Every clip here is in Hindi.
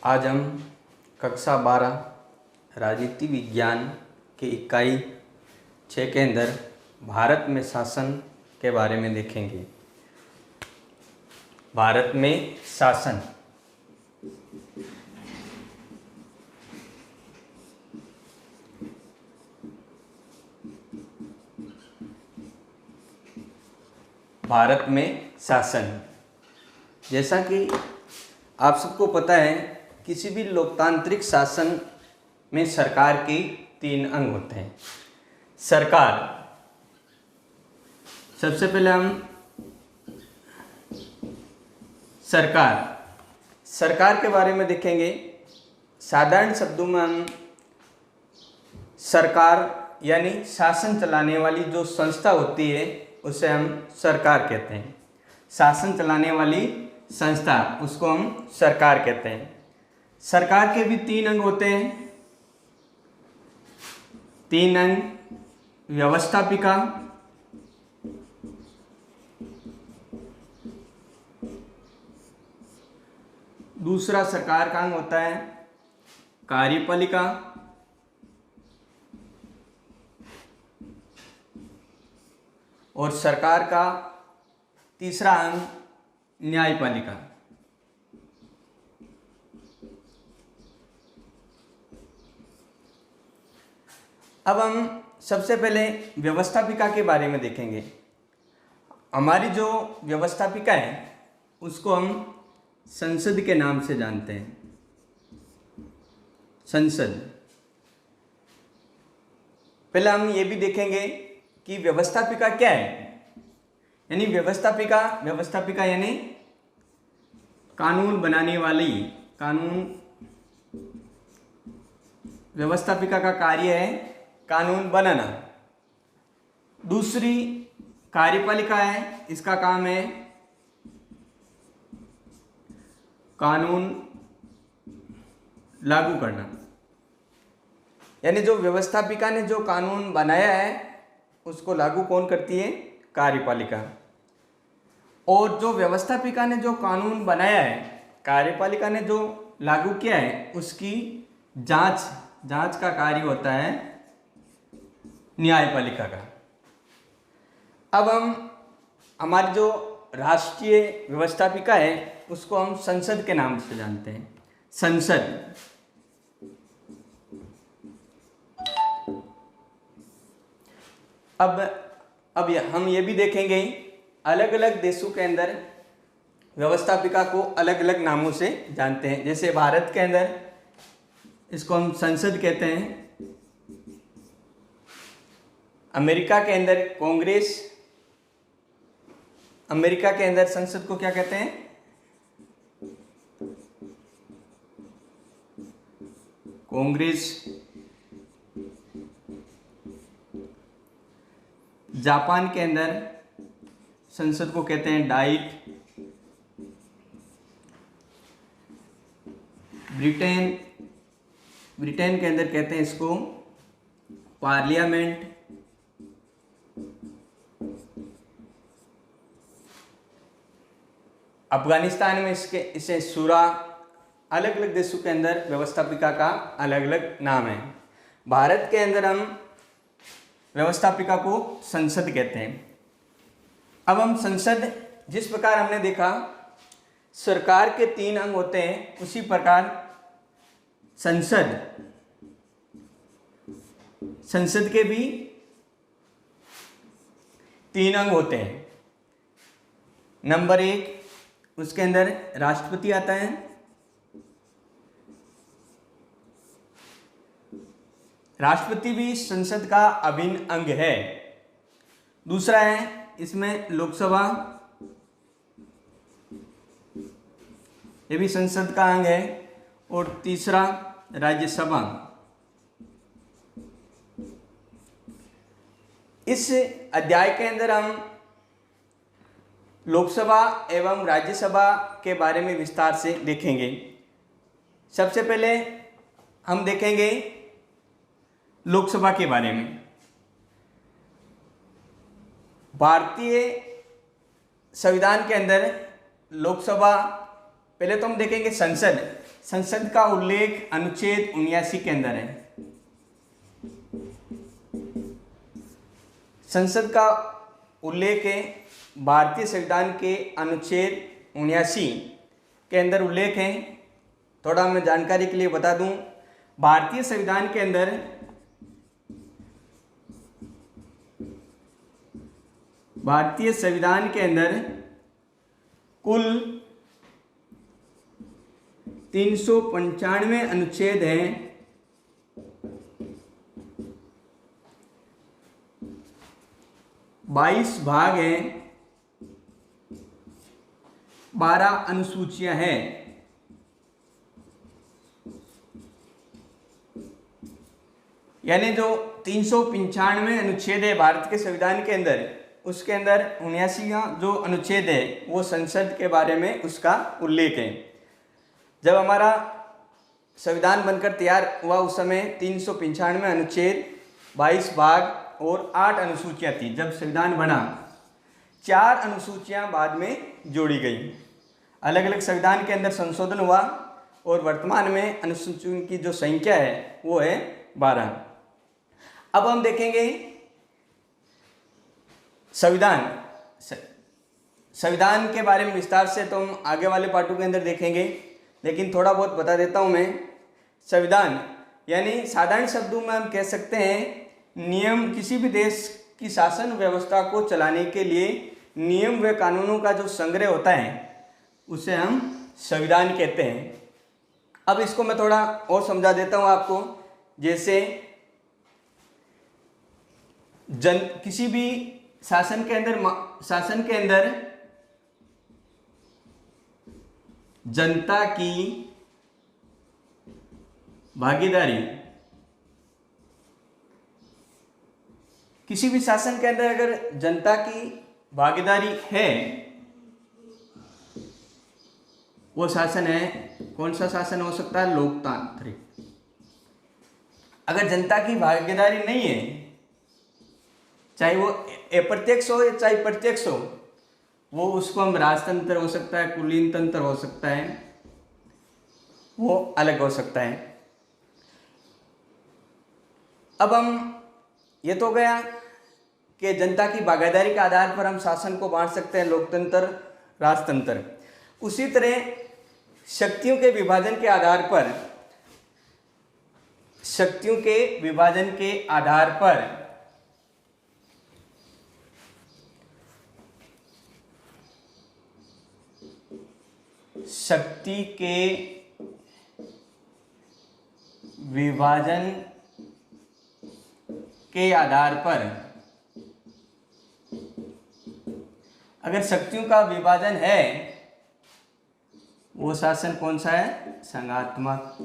आज हम कक्षा 12 राजनीति विज्ञान की इकाई 6 के अंदर भारत में शासन के बारे में देखेंगे। भारत में शासन। भारत में शासन, जैसा कि आप सबको पता है, किसी भी लोकतांत्रिक शासन में सरकार के 3 अंग होते हैं। सरकार, सबसे पहले हम सरकार के बारे में देखेंगे। साधारण शब्दों में हम सरकार यानी शासन चलाने वाली जो संस्था होती है उसे हम सरकार कहते हैं। शासन चलाने वाली संस्था, उसको हम सरकार कहते हैं। सरकार के भी 3 अंग होते हैं। 3 अंग: व्यवस्थापिका, दूसरा सरकार का अंग होता है कार्यपालिका, और सरकार का तीसरा अंग न्यायपालिका। अब हम सबसे पहले व्यवस्थापिका के बारे में देखेंगे। हमारी जो व्यवस्थापिका है उसको हम संसद के नाम से जानते हैं। संसद। पहले हम ये भी देखेंगे कि व्यवस्थापिका क्या है। यानी व्यवस्थापिका यानी कानून बनाने वाली। व्यवस्थापिका का कार्य है कानून बनाना। दूसरी कार्यपालिका है, इसका काम है कानून लागू करना। यानी जो व्यवस्थापिका ने जो कानून बनाया है उसको लागू कौन करती है? कार्यपालिका। और जो व्यवस्थापिका ने जो कानून बनाया है, कार्यपालिका ने जो लागू किया है, उसकी जांच का कार्य होता है न्यायपालिका का। अब हम हमारी जो राष्ट्रीय व्यवस्थापिका है उसको हम संसद के नाम से जानते हैं। संसद। अब हम ये भी देखेंगे, अलग अलग देशों के अंदर व्यवस्थापिका को अलग अलग नामों से जानते हैं। जैसे भारत के अंदर इसको हम संसद कहते हैं। अमेरिका के अंदर कांग्रेस। अमेरिका के अंदर संसद को क्या कहते हैं? कांग्रेस। जापान के अंदर संसद को कहते हैं डाइट। ब्रिटेन के अंदर कहते हैं इसको पार्लियामेंट। अफगानिस्तान में इसे शूरा। अलग अलग देशों के अंदर व्यवस्थापिका का अलग अलग नाम है। भारत के अंदर हम व्यवस्थापिका को संसद कहते हैं। अब हम संसद, जिस प्रकार हमने देखा सरकार के 3 अंग होते हैं, उसी प्रकार संसद के भी 3 अंग होते हैं। नंबर 1, उसके अंदर राष्ट्रपति आता है। राष्ट्रपति भी संसद का अभिन्न अंग है। दूसरा है इसमें लोकसभा, ये भी संसद का अंग है। और तीसरा राज्यसभा। इस अध्याय के अंदर हम लोकसभा एवं राज्यसभा के बारे में विस्तार से देखेंगे। सबसे पहले हम देखेंगे लोकसभा के बारे में। भारतीय संविधान के अंदर लोकसभा, पहले तो हम देखेंगे संसद। संसद का उल्लेख अनुच्छेद 79 के अंदर है। संसद का उल्लेख है भारतीय संविधान के अनुच्छेद 79 के अंदर उल्लेख है। थोड़ा मैं जानकारी के लिए बता दूं, भारतीय संविधान के अंदर कुल 395 अनुच्छेद हैं। 22 भाग हैं, 12 अनुसूचियां हैं। यानी जो 395 अनुच्छेद है भारत के संविधान के अंदर, उसके अंदर 79वां जो अनुच्छेद है वो संसद के बारे में उसका उल्लेख है। जब हमारा संविधान बनकर तैयार हुआ उस समय 395 अनुच्छेद, 22 भाग और 8 अनुसूचियां थी। जब संविधान बना 4 अनुसूचियां बाद में जोड़ी गई। अलग अलग संविधान के अंदर संशोधन हुआ और वर्तमान में अनुसूचियों की जो संख्या है वो है 12। अब हम देखेंगे संविधान के बारे में विस्तार से तो हम आगे वाले पार्टों के अंदर देखेंगे, लेकिन थोड़ा बहुत बता देता हूं मैं। संविधान यानी साधारण शब्दों में हम कह सकते हैं नियम, किसी भी देश की शासन व्यवस्था को चलाने के लिए नियम व कानूनों का जो संग्रह होता है उसे हम संविधान कहते हैं। अब इसको मैं थोड़ा और समझा देता हूं आपको। जैसे किसी भी शासन के अंदर जनता की भागीदारी, किसी भी शासन के अंदर अगर जनता की भागीदारी है, वो शासन है, कौन सा शासन हो सकता है? लोकतांत्रिक। अगर जनता की भागीदारी नहीं है, चाहे वो अप्रत्यक्ष हो या चाहे प्रत्यक्ष हो, वो उसको हम राजतंत्र हो सकता है, कुलीन तंत्र हो सकता है, वो अलग हो सकता है। अब हम ये तो गया कि जनता की भागीदारी के आधार पर हम शासन को बांट सकते हैं, लोकतंत्र, राजतंत्र। उसी तरह शक्तियों के विभाजन के आधार पर शक्ति के विभाजन के आधार पर, अगर शक्तियों का विभाजन है, वो शासन कौन सा है? संघात्मक।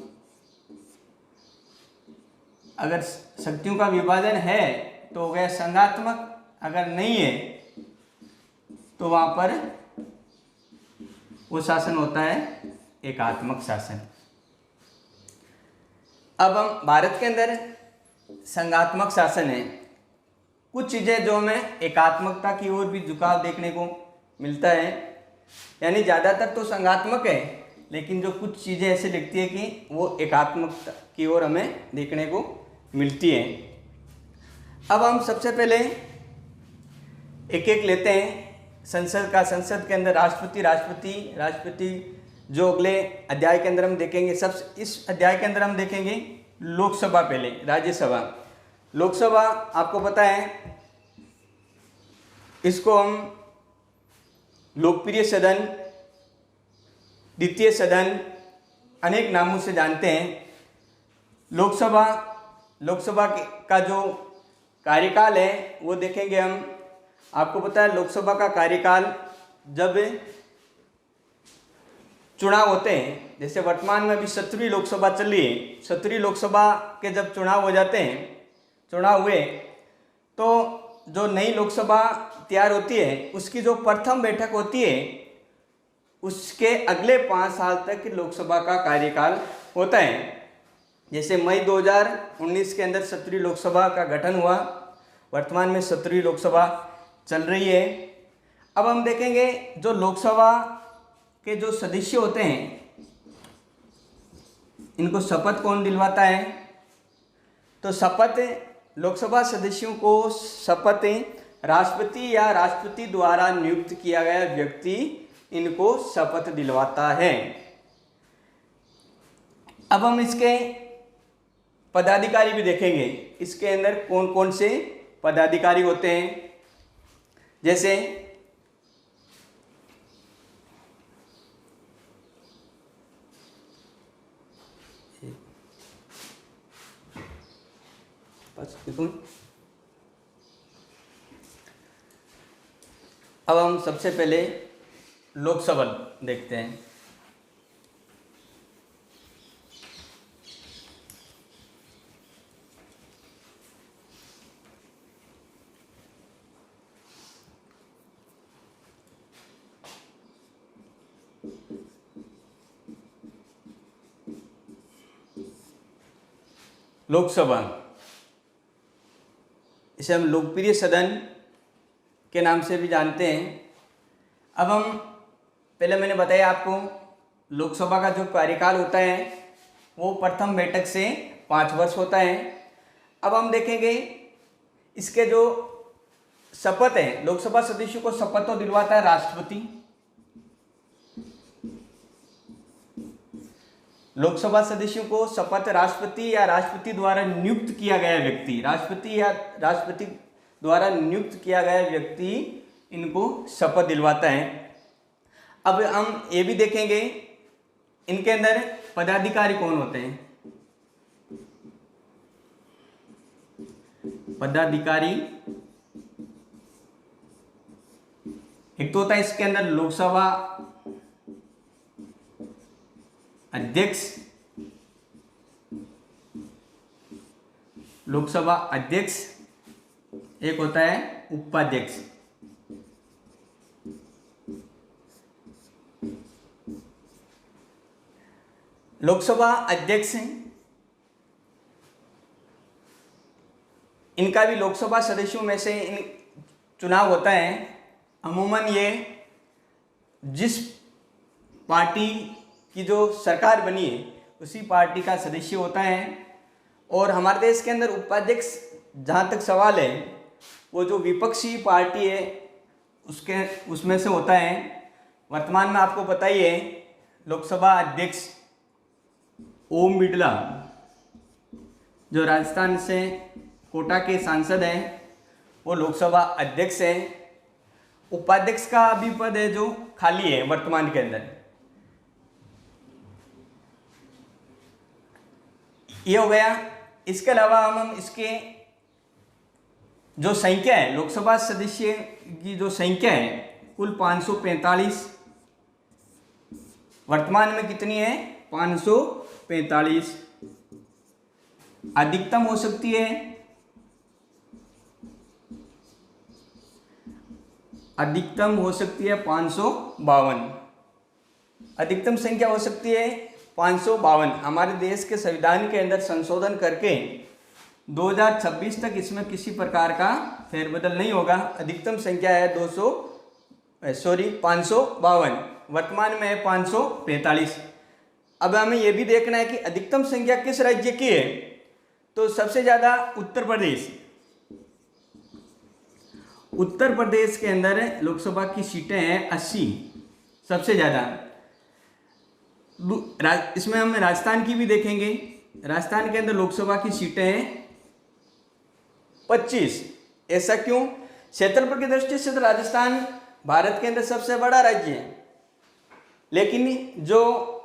अगर शक्तियों का विभाजन है तो वह संघात्मक, अगर नहीं है तो वहां पर वो शासन होता है एकात्मक शासन। अब हम भारत के अंदर संघात्मक शासन है। कुछ चीज़ें जो हमें एकात्मकता की ओर भी झुकाव देखने को मिलता है, यानी ज़्यादातर तो संघात्मक है, लेकिन जो कुछ चीज़ें ऐसे दिखती है कि वो एकात्मकता की ओर हमें देखने को मिलती है। अब हम सबसे पहले एक एक लेते हैं संसद के अंदर राष्ट्रपति जो अगले अध्याय के अंदर हम देखेंगे। इस अध्याय के अंदर हम देखेंगे लोकसभा, पहले राज्यसभा। लोकसभा आपको पता है, इसको हम लोकप्रिय सदन, द्वितीय सदन, अनेक नामों से जानते हैं। लोकसभा का जो कार्यकाल है वो देखेंगे हम। आपको पता है लोकसभा का कार्यकाल, जब चुनाव होते हैं, जैसे वर्तमान में अभी 17वीं लोकसभा चल रही है, 17वीं लोकसभा के जब चुनाव हो जाते हैं, चुनाव हुए तो जो नई लोकसभा तैयार होती है उसकी जो प्रथम बैठक होती है उसके अगले 5 साल तक लोकसभा का कार्यकाल होता है। जैसे मई 2019 के अंदर 17वीं लोकसभा का गठन हुआ, वर्तमान में 17वीं लोकसभा चल रही है। अब हम देखेंगे जो लोकसभा के जो सदस्य होते हैं इनको शपथ कौन दिलवाता है? तो शपथ लोकसभा सदस्यों को शपथ राष्ट्रपति या राष्ट्रपति द्वारा नियुक्त किया गया व्यक्ति इनको शपथ दिलवाता है। अब हम इसके पदाधिकारी भी देखेंगे, इसके अंदर कौन कौन से पदाधिकारी होते हैं। जैसे अब हम सबसे पहले लोकसभा देखते हैं। लोकसभा, इसे हम लोकप्रिय सदन के नाम से भी जानते हैं। अब हम पहले मैंने बताया आपको लोकसभा का जो कार्यकाल होता है वो प्रथम बैठक से 5 वर्ष होता है। अब हम देखेंगे इसके जो शपथ है, लोकसभा सदस्यों को शपथ तो दिलवाता है राष्ट्रपति। लोकसभा सदस्यों को शपथ राष्ट्रपति या राष्ट्रपति द्वारा नियुक्त किया गया व्यक्ति, राष्ट्रपति या राष्ट्रपति द्वारा नियुक्त किया गया व्यक्ति इनको शपथ दिलवाता है। अब हम ये भी देखेंगे इनके अंदर पदाधिकारी कौन होते हैं। पदाधिकारी एक तो होता है इसके अंदर लोकसभा अध्यक्ष, लोकसभा अध्यक्ष, एक होता है उपाध्यक्ष। लोकसभा अध्यक्ष इनका भी लोकसभा सदस्यों में से इन चुनाव होता है। अमूमन ये जिस पार्टी की जो सरकार बनी है उसी पार्टी का सदस्य होता है। और हमारे देश के अंदर उपाध्यक्ष, जहाँ तक सवाल है, वो जो विपक्षी पार्टी है उसमें से होता है। वर्तमान में आपको पता ही है लोकसभा अध्यक्ष ओम बिरला जो राजस्थान से कोटा के सांसद हैं वो लोकसभा अध्यक्ष हैं। उपाध्यक्ष का भी पद है जो खाली है वर्तमान के अंदर। ये हो गया। इसके अलावा हम इसके जो संख्या है, लोकसभा सदस्य की जो संख्या है कुल 545, वर्तमान में कितनी है? 545। अधिकतम हो सकती है, अधिकतम हो सकती है 552। अधिकतम संख्या हो सकती है 552। हमारे देश के संविधान के अंदर संशोधन करके 2026 तक इसमें किसी प्रकार का फेरबदल नहीं होगा। अधिकतम संख्या है 552, वर्तमान में है 545। अब हमें यह भी देखना है कि अधिकतम संख्या किस राज्य की है। तो सबसे ज़्यादा उत्तर प्रदेश, उत्तर प्रदेश के अंदर लोकसभा की सीटें हैं 80, सबसे ज़्यादा। इसमें हम राजस्थान की भी देखेंगे। राजस्थान के अंदर लोकसभा की सीटें हैं 25। ऐसा क्यों? क्षेत्रफल की दृष्टि से तो राजस्थान भारत के अंदर सबसे बड़ा राज्य है, लेकिन जो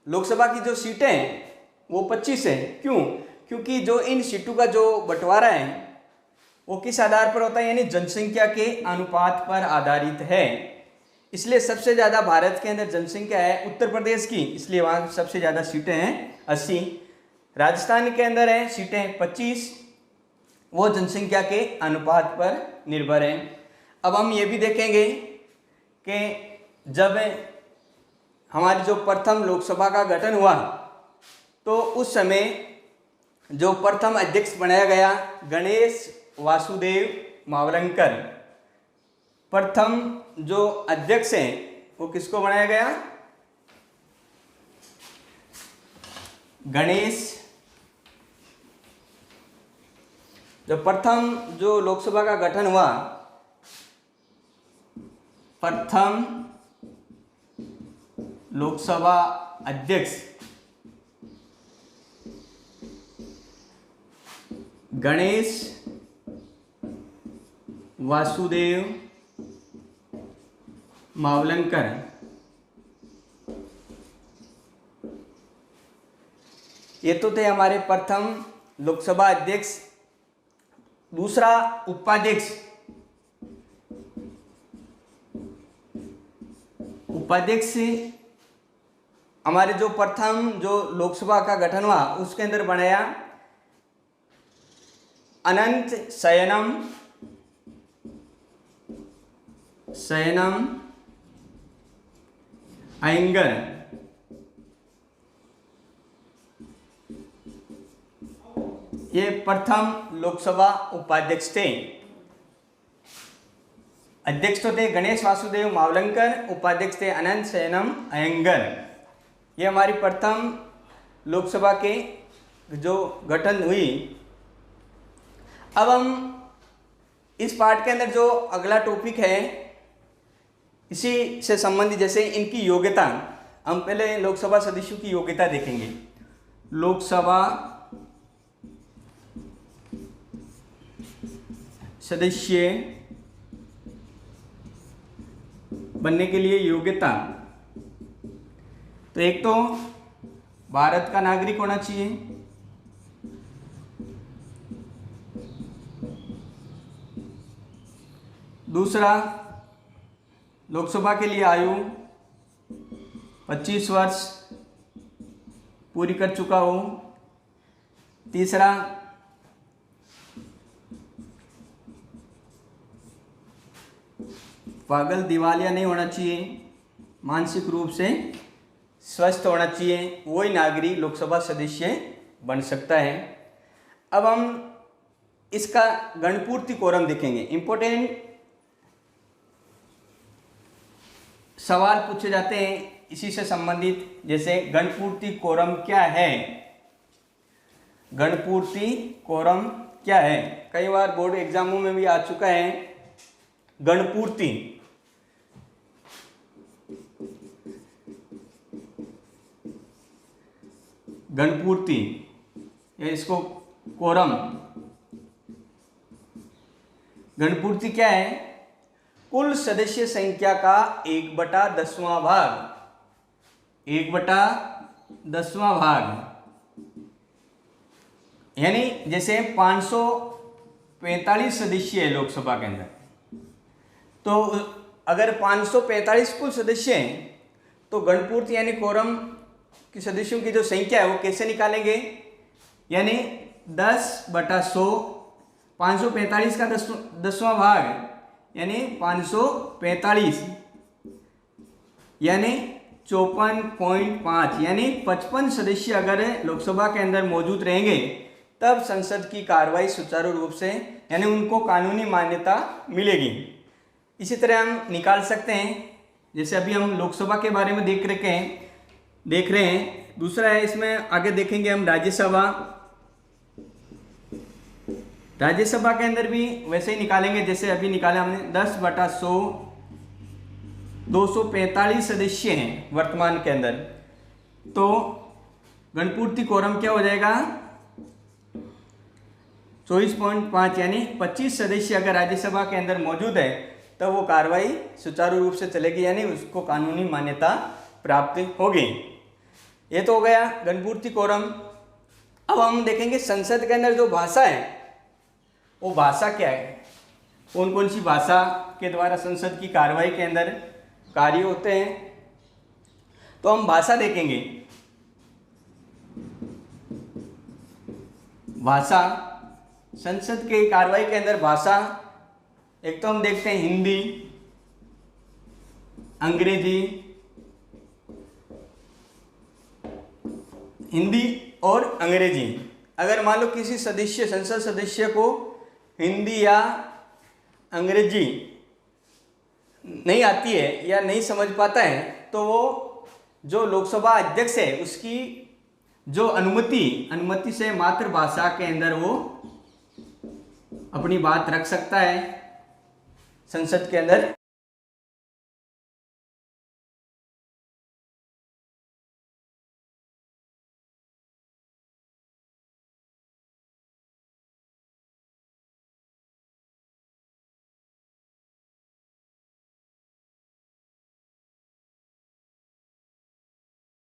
लोकसभा की जो सीटें हैं वो 25 है। क्यों? क्योंकि जो इन सीटों का जो बंटवारा है वो किस आधार पर होता है, यानी जनसंख्या के अनुपात पर आधारित है। इसलिए सबसे ज़्यादा भारत के अंदर जनसंख्या है उत्तर प्रदेश की, इसलिए वहाँ सबसे ज़्यादा सीटें हैं 80। राजस्थान के अंदर है सीटें 25, वो जनसंख्या के अनुपात पर निर्भर है। अब हम ये भी देखेंगे कि जब हमारी जो प्रथम लोकसभा का गठन हुआ तो उस समय जो प्रथम अध्यक्ष बनाया गया गणेश वासुदेव मावलंकर। प्रथम जो अध्यक्ष हैं वो किसको बनाया गया? गणेश, जो प्रथम जो लोकसभा का गठन हुआ, प्रथम लोकसभा अध्यक्ष गणेश वासुदेव मावलंकर। ये तो थे हमारे प्रथम लोकसभा अध्यक्ष। दूसरा उपाध्यक्ष, उपाध्यक्ष हमारे जो प्रथम जो लोकसभा का गठन हुआ उसके अंदर बनाया अनंत शयनम अयंगर। ये प्रथम लोकसभा उपाध्यक्ष थे। अध्यक्ष तो थे गणेश वासुदेव मावलंकर, उपाध्यक्ष थे अनंत शयनम अयंगर। ये हमारी प्रथम लोकसभा के जो गठन हुई। अब हम इस पार्ट के अंदर जो अगला टॉपिक है इसी से संबंधित, जैसे इनकी योग्यता, हम पहले लोकसभा सदस्यों की योग्यता देखेंगे। लोकसभा सदस्य बनने के लिए योग्यता, तो एक तो भारत का नागरिक होना चाहिए, दूसरा लोकसभा के लिए आयु 25 वर्ष पूरी कर चुका हो, तीसरा पागल दिवालिया नहीं होना चाहिए, मानसिक रूप से स्वस्थ होना चाहिए, वही नागरिक लोकसभा सदस्य बन सकता है। अब हम इसका गणपूर्ति कोरम देखेंगे। इंपॉर्टेंट सवाल पूछे जाते हैं इसी से संबंधित, जैसे गणपूर्ति कोरम क्या है, गणपूर्ति कोरम क्या है। कई बार बोर्ड एग्जामों में भी आ चुका है गणपूर्ति। गणपूर्ति या इसको कोरम, गणपूर्ति क्या है? कुल सदस्य संख्या का 1/10वां भाग, 1/10वां भाग, यानी जैसे 545 सदस्य है लोकसभा के अंदर, तो अगर 545 कुल सदस्य हैं तो गणपूर्ति यानी कोरम की सदस्यों की जो संख्या है वो कैसे निकालेंगे? यानी 10/100, 545 का 10वां भाग यानी 545 यानी 54.5, यानी 55 सदस्य अगर लोकसभा के अंदर मौजूद रहेंगे तब संसद की कार्रवाई सुचारू रूप से, यानी उनको कानूनी मान्यता मिलेगी। इसी तरह हम निकाल सकते हैं, जैसे अभी हम लोकसभा के बारे में देख रहे हैं। दूसरा है, इसमें आगे देखेंगे हम राज्यसभा के अंदर भी वैसे ही निकालेंगे जैसे अभी निकाला हमने। 10/100, 245 सदस्य हैं वर्तमान के अंदर, तो गणपूर्ति कोरम क्या हो जाएगा? 24.5, यानी 25 सदस्य अगर राज्यसभा के अंदर मौजूद है तब वो कार्रवाई सुचारू रूप से चलेगी, यानी उसको कानूनी मान्यता प्राप्त होगी। ये तो हो गया गणपूर्ति कोरम। अब हम देखेंगे संसद के अंदर जो भाषा है वो भाषा क्या है, कौन कौन सी भाषा के द्वारा संसद की कार्रवाई के अंदर कार्य होते हैं। तो हम भाषा देखेंगे। भाषा, संसद के कार्रवाई के अंदर भाषा, एक तो हम देखते हैं हिंदी, अंग्रेजी, हिंदी और अंग्रेजी। अगर मान लो किसी सदस्य, संसद सदस्य को हिंदी या अंग्रेजी नहीं आती है या नहीं समझ पाता है तो वो जो लोकसभा अध्यक्ष है उसकी जो अनुमति से मातृभाषा के अंदर वो अपनी बात रख सकता है, संसद के अंदर